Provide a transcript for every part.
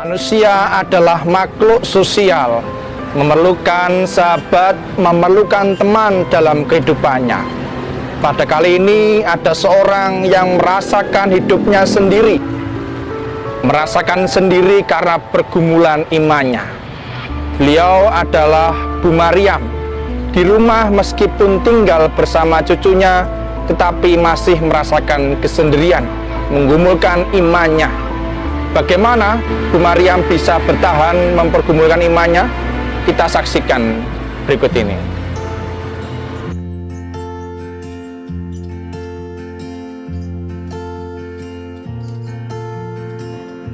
Manusia adalah makhluk sosial, memerlukan sahabat, memerlukan teman dalam kehidupannya. Pada kali ini ada seorang yang merasakan hidupnya sendiri, merasakan sendiri karena pergumulan imannya. Beliau adalah Bu Maryam. Di rumah meskipun tinggal bersama cucunya, tetapi masih merasakan kesendirian, menggumulkan imannya. Bagaimana Bu Maryam bisa bertahan mempergumulkan imannya? Kita saksikan berikut ini.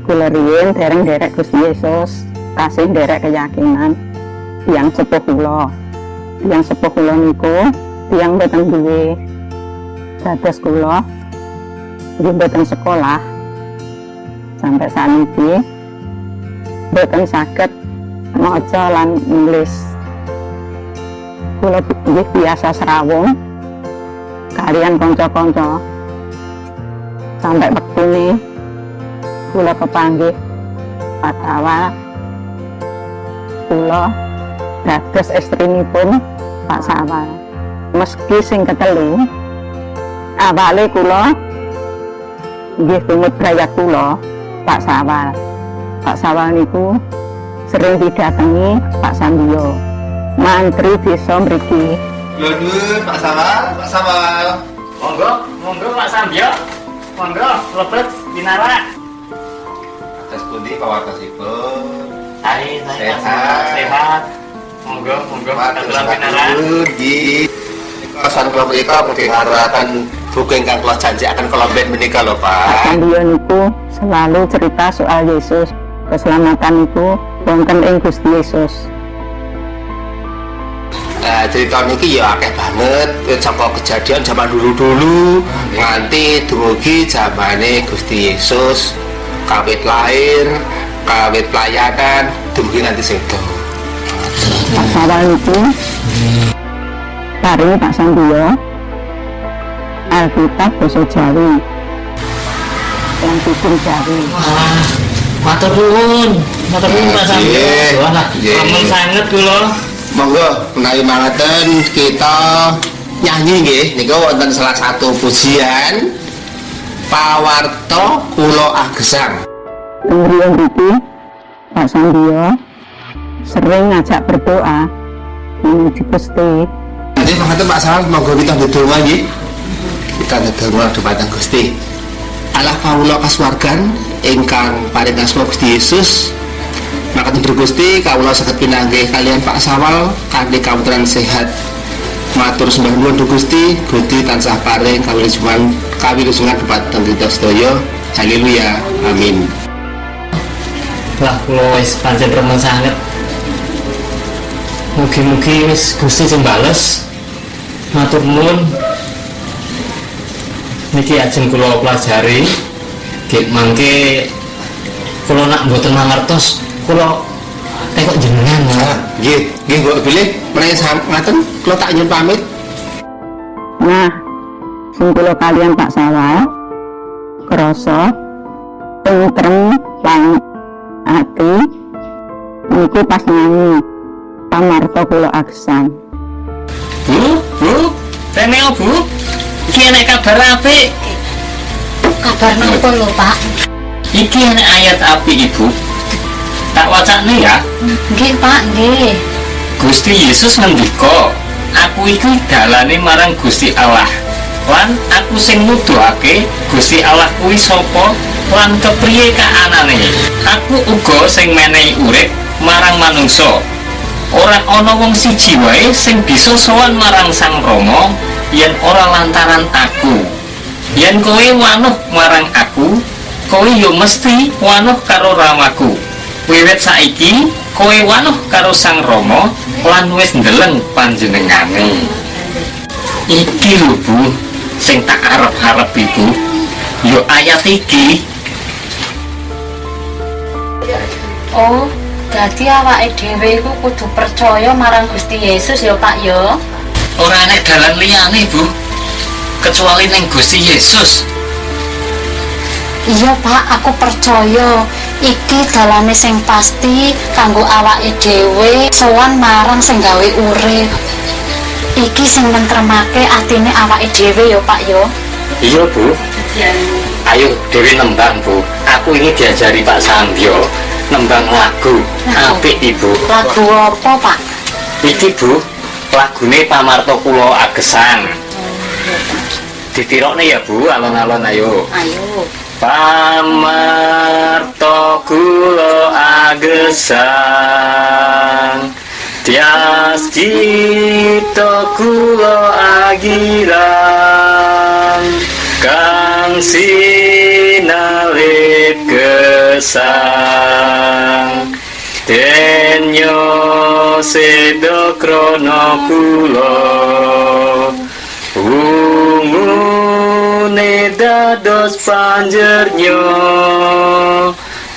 Kula riyin dereng derek Gusti Yesus, tasih derek keyakinan tiyang sepuh kula. Tiyang sepuh kula niku tiyang boten duwe dados kula nggih boten sekolah sampai saniki boten saged maca lan nulis. Kula nggih biasa serawung kaliyan kanca-kanca sampai wektune kula kepanggih Padawa kula dados estrinipun Pak Sawal. Meski sing ketelu awale kula nggih tumut brayat kula Pak Sawal. Pak Sawal niku sering didatangi Pak Sandio, mantri desa mriki. Lho Pak Sawal, Pak Sawal. Monggo Pak Sandio. Monggo lebet dinara. Atas pundi pawartosipun? Sehat. Monggo katulan dinara. Di kawasan kula menika mungkin ngarakan buku ingkang kula janjiaken kula ben menika lho Pak Pak. Sandio niku selalu cerita soal Yesus. Keselamatan itu wonten ing Gusti Yesus. Nah, cerita niki ya akeh banget saka kejadian zaman dulu-dulu nganti dumugi zamane Gusti Yesus kawit lahir, kawit pelayanan, dumugi nanti sedo. Pak Sawal itu paring Pak Sandio Alkitab basa Jawi yang bikin Jawi. Matur nuwun Pak Sandio. Wah, amun sanget kula. Monggo menawi mangeten kita nyanyi nggih niku wonten salah satu pujian pawarta kula agesang. Kemudian itu Pak Sandio sering ngajak berdoa menuju Gusti. Jadi mangeten Pak Sawal monggo kita ndedonga nggih. Kita ndedonga dhumateng Gusti. Allah kawula kasuwargan ingkang paring asma Gusti Yesus. Makaten Gusti kawula saged pinanggih kalian Pak Sawal kanthi kawuntran sehat. Matur sembah nuwun Gusti, Gusti tansah paring kawilujengan dhumateng kita sedaya. Haleluya. Amin. Lah kula wis pancen remen sanget. Mugi-mugi wis Gusti sing bales. Matur nuwun. Niki ajeng kula pelajari. Nggih mangke kula nak mboten mangertos kula tekok jenengan. Nggih Mbok Bilih, menawi ngaten kula tak nyuwun pamit. Nah, sing kula kalian Pak Sawal krasa tentrem lan ati niku pas nyanyi pamarta kula agesang. Bu, Teneo Bu. Iki enek kabar apik. Kabar napa lho, Pak? Iki enek ayat apik Ibu. Tak wacane ya. Nggih, Pak, nggih. Gusti Yesus ngendika, aku iki dalane marang Gusti Allah. Lan aku sing nuduhake Gusti Allah kuwi sapa lan kepriye kaanane. Aku uga sing menehi urip marang manungsa. Ora ana wong siji wae sing bisa sowan marang Sang Rama yen ora lantaran aku. Yen kowe wanuh marang aku, kowe yo mesti wanuh karo ramaku. Wiwit saiki kowe wanuh karo Sang Rama lan wis ndeleng panjenengane. Iki lho Bu, sing tak arep-arep Ibu. Yo ayat iki. Oh, dadi awake dhewe iku kudu percaya marang Gusti Yesus ya, Pak ya. Ora enek dalan liyane Bu, kecuali ning Gusti Yesus. Iya, Pak, aku percaya iki dalane sing pasti kanggo awake dhewe sowan marang sing gawe urip. Iki sing nentremake atine awake dhewe yo Pak yo. Iya Bu. Ayo Dewi nembang Bu. Aku ini diajari Pak Sambyo nembang lagu. Apik Ibu. Lagu apa Pak? Iki Bu, lagune Pamarto Kula Agesan. Ditirokne ya Bu, alon-alon ayo. Ayo. Pamarto Kula Agesan, tias kita kula agiran, kang sinalip gesang, denyo sedo krono kula, ungune dados panjernyo,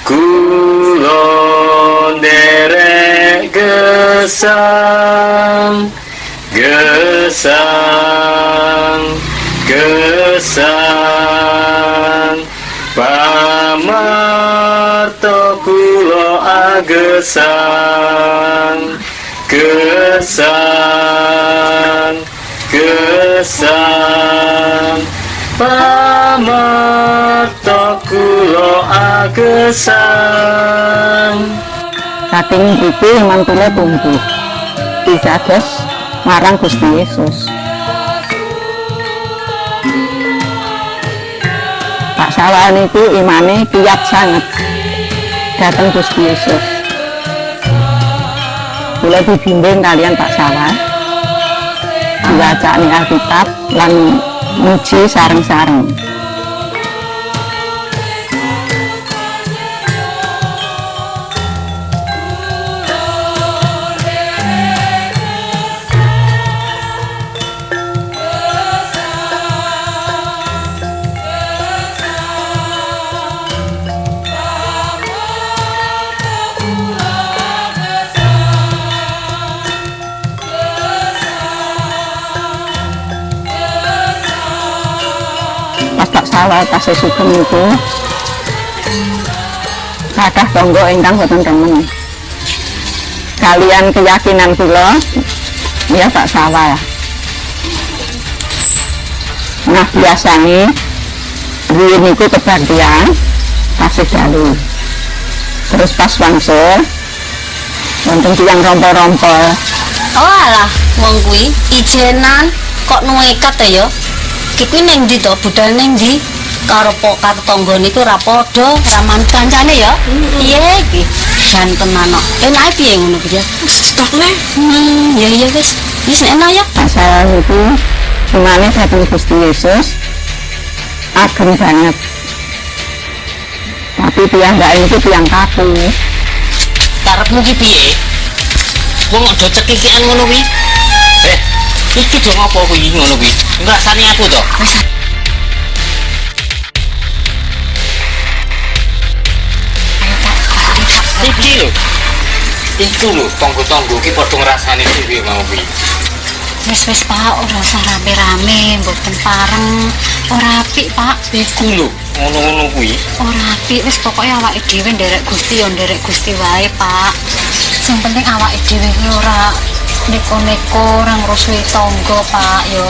kula nderek gesang, gesang, gesang, pamarto kula agesang, gesang, gesang, pamarto kula agesang. Saking mriki iman kula tumbuh pitados marang Gusti Yesus. Pak Sawah niku imane kiyat sanget dateng Gusti Yesus. Kula dibimbing kalian Pak Sawah diwacani Alkitab lan muji sareng-sareng. Sawah tasih sugeng niku kathah tangga ingkang boten remen kalian keyakinan kula ya Pak Sawah. Nah biasane riyen niku kebaktian tasih dalu terus pas wangsul wonten tiyang rompol-rompol. Oh alah, wong kuwi ijenan kok nuekat ya. Ki kuwi ning ndi to? Budal ning ndi? Karo tangga niku ora padha, raman kancane ya. Piye iki? Jantenan kok. Enake piye ngono ki ya? Stokne. Ya wis. Wis enak ya. Saya niku imane dhateng Gusti Yesus ageng banget. Tapi piyambake niku tiyang kaku. Karepmu ki piye? Wong do cekikian ngono kuwi. Iki dong apa kuwi ngono kuwi? Ngrasani aku to. Iki lho. Iku lho tangga-tangga iki padha ngrasani dhewe mau kuwi. Wis Pak, ora usah rame-rame, mboten pareng. Ora apik Pak. Iku lho, ngono-ngono kuwi. Ora apik, wis pokoke awake dhewe nderek Gusti ya nderek Gusti wae Pak. Sing penting awake dhewe ki ora neko-neko ora ngrusui tangga Pak ya.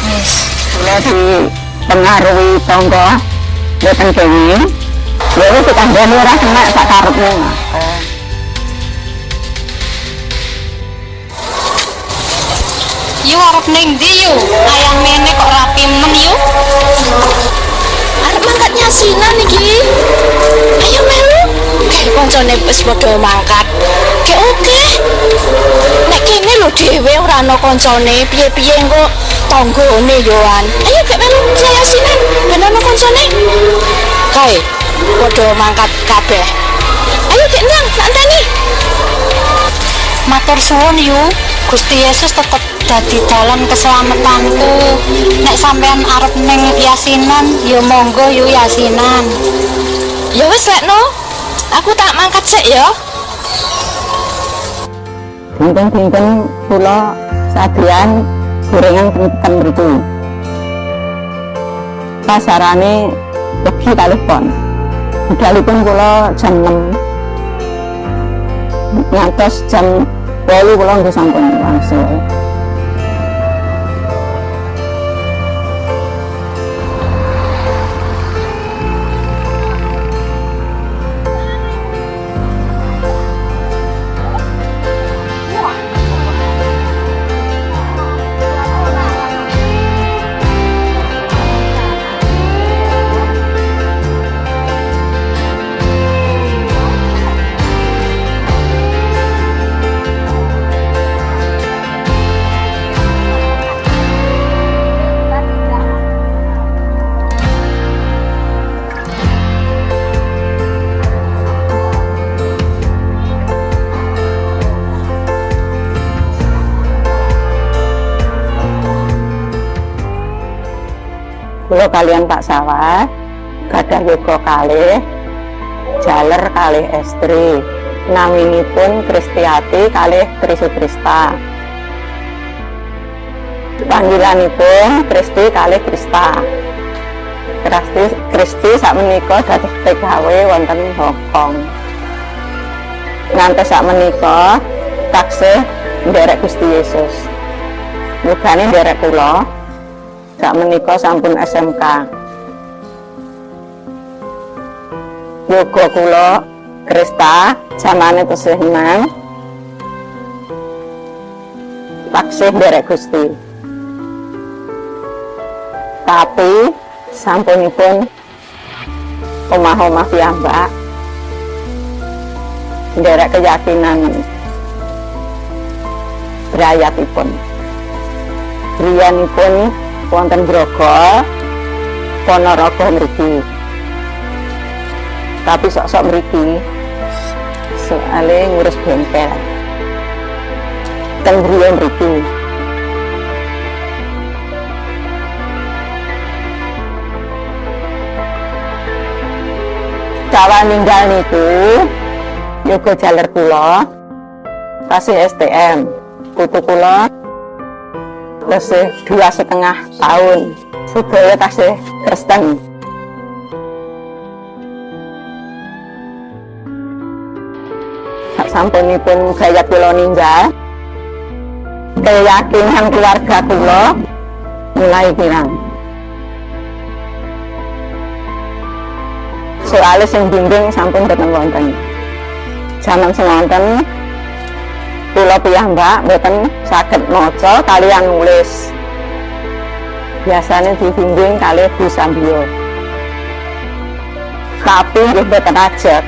Wis Kula dipengaruhi tangga boten kenging. Ya wis kandhane ora kena sak karepmu. Yu arep ning ndi yu? Ayang mene kok rapi men yu. Arep mangkat nyasinan iki. Ayo melu. Kayak koncone wis padha mangkat. Kayak oke. Nek kene lho dhewe ora ana koncone, piye-piye engko tanggane yoan. Ayo kayak melu nyasinan ben ana koncone. Kae padha mangkat kabeh. Ayo kek nang, nantani. matur suwun yu. Gusti Yesus tetep dadi dalan keselamatanku. Nek sampean arep ning yasinan, ya monggo yu yasinan. Ya wis lekno. Aku tak mangkat sik ya. Dinten-dinten kula sadean gorengan ten mriku. Pasarane legi kalih pon. Budalipun kula jam 6. Ngantos jam 8 kula nggih sampun wangsul. Kula kalian Pak Sawah gadah yoga kalih, jaler kalih estri, naminipun Kristiati kalih Trisutrista. Panggilanipun Kristi kalih Krista. Kristi sakmenika dados TKW wonten Hong Kong. Ngantos sakmenika taksih nderek Gusti Yesus. Mugane nderek kula sakmenika sampun SMK. Yoga kula Krista jamane tesih 6. Taksih nderek Gusti. Tapi sampunipun omah-omah piyambak nderek keyakinan brayatipun. Griyanipun wonten Grogol, Ponorogo mriki. Tapi sok-sok mriki soalé ngurus bengkel. Teng griya mriki. Cawa ninggal niku yoga jaler kula tasih STM. Putu kula tasih 2,5 tahun, sedaya tasih Kristen. Sampunipun gayat kula ninggal, keyakinan keluarga kula mulai hilang. Soalnya sing bimbing sampun boten wonten. Jaman semanten kula piyambak mboten saged maca kaliyan nulis. Biasanya dibimbing kalih Bu Sambio. Tapi nggih mboten ajeg.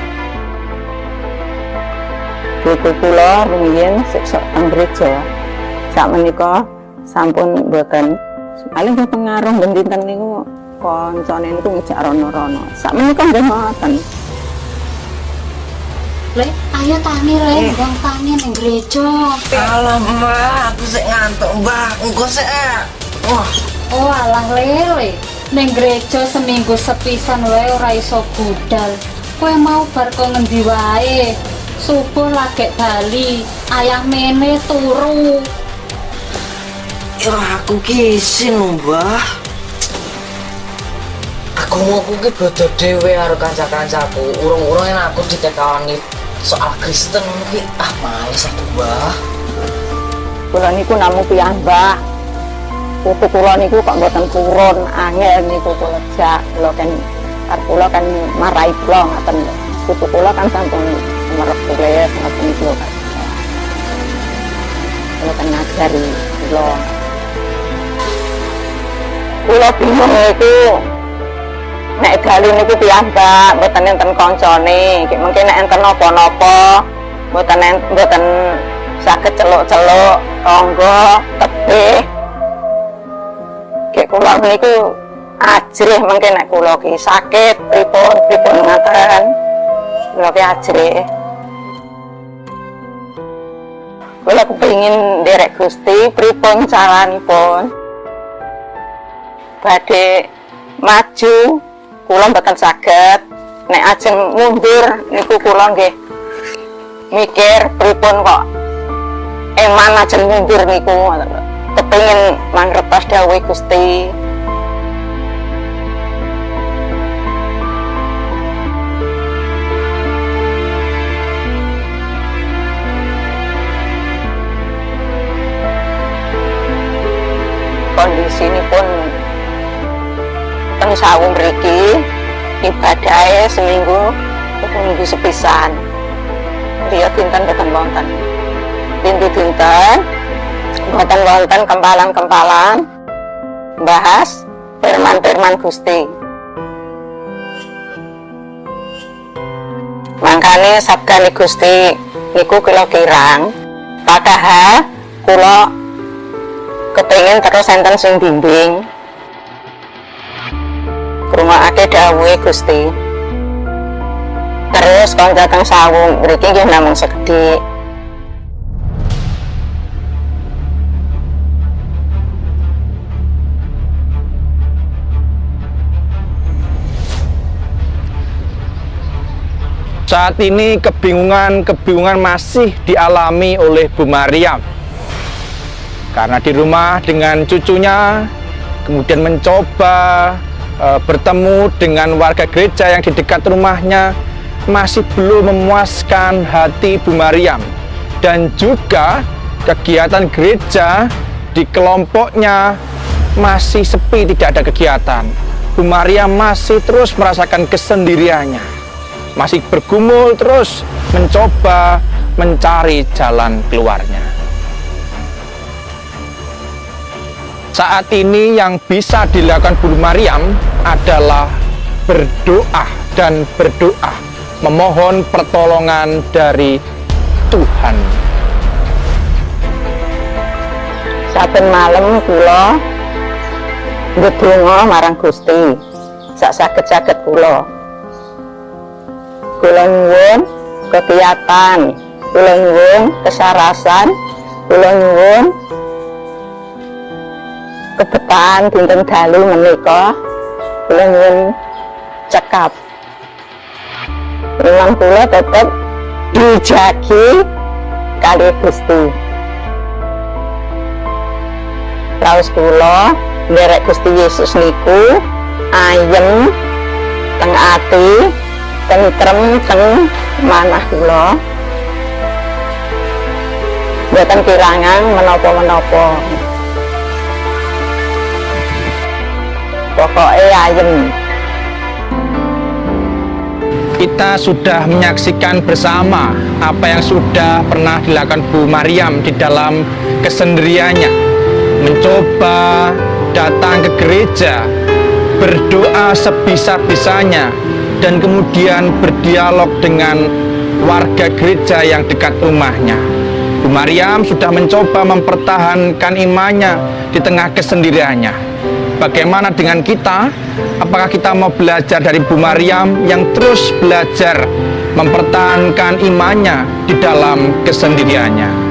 Buku kula rumiyin sik teng gereja. Sakmenika sampun mboten. Paling nggih pengaruh dinten niku koncone niku ngejak rono-rono. Sakmenika nggih ngoten. Le, ayo tani le, bang tani ning gereja. Alah mbak, aku sik ngantuk mbak, engko sik. Wah, Oh alah le, ning gereja seminggu sepisan wae ora iso budal. Kowe mau bar kok ngendi wae? Subuh lagi bali, ayah mene turu. ya aku kisin mbak. Aku mau ki bodo dhewe karo kanca-kancaku. Urung-urung enak aku ditekani soal Kristen ki males aku mbah. Kula niku namung piyambak. Putu kula niku kok mboten purun, angel niku kula jak. Kula kan arep kula kan marai kula ngoten. Putu kula kan sampun merep kuliah ngoten niku kan. Kula kan ngajari kula. Kula bingung iku nek dalu niku piyambak mboten enten kancane, iki mengke nek enten napa-napa mboten saged celuk-celuk tangga tebih. Kek kula niku ajrih mengke nek kula ki sakit pripun ngaten. Kula ki ajrih. Kula kepengin nderek Gusti pripun caranipun badhe maju. Kula mboten saged nek ajeng mundur niku kula nggih mikir pripun kok eman ajeng mundur niku kepengin mangrepas dawuh Gusti. tugasinipun teng sawu mriki ibadahe seminggu sepisan. Dia dinten boten wonten. Dinten boten wonten kempalan-kempalan bahas firman-firman Gusti. Mangkane sabdane Gusti niku kula kirang padahal kula kepengin terus enten sing bimbing krungokke dawuhe Gusti. Terus kalau datang sawu mriki nggih namung sekedhik. Saat ini kebingungan masih dialami oleh Bu Mariam. Karena di rumah dengan cucunya, kemudian mencoba bertemu dengan warga gereja yang di dekat rumahnya, masih belum memuaskan hati Bu Mariam. Dan juga kegiatan gereja di kelompoknya masih sepi, tidak ada kegiatan. Bu Mariam masih terus merasakan kesendiriannya, masih bergumul terus mencoba mencari jalan keluarnya. Saat ini yang bisa dilakukan Bu Mariam adalah berdoa dan berdoa, memohon pertolongan dari Tuhan. Saben malam kula ndedonga marang Gusti sak saged-saged kula. Kula nyuwun kegiatan, kula nyuwun kesarasan, kula nyuwun kebetan dinten dalu menika, kula nyuwun cekap. Memang kula tetep dijagi kali Gusti. Raos kula nderek Gusti Yesus niku ayem teng ati, tentrem teng manah kula. Mboten kirangan menapa-menapa. Pokoke ayem. Kita sudah menyaksikan bersama apa yang sudah pernah dilakukan Bu Mariam di dalam kesendiriannya, mencoba datang ke gereja, berdoa sebisa-bisanya, dan kemudian berdialog dengan warga gereja yang dekat rumahnya. Bu Mariam sudah mencoba mempertahankan imannya di tengah kesendiriannya. Bagaimana dengan kita? Apakah kita mau belajar dari Bu Mariam yang terus belajar mempertahankan imannya di dalam kesendiriannya?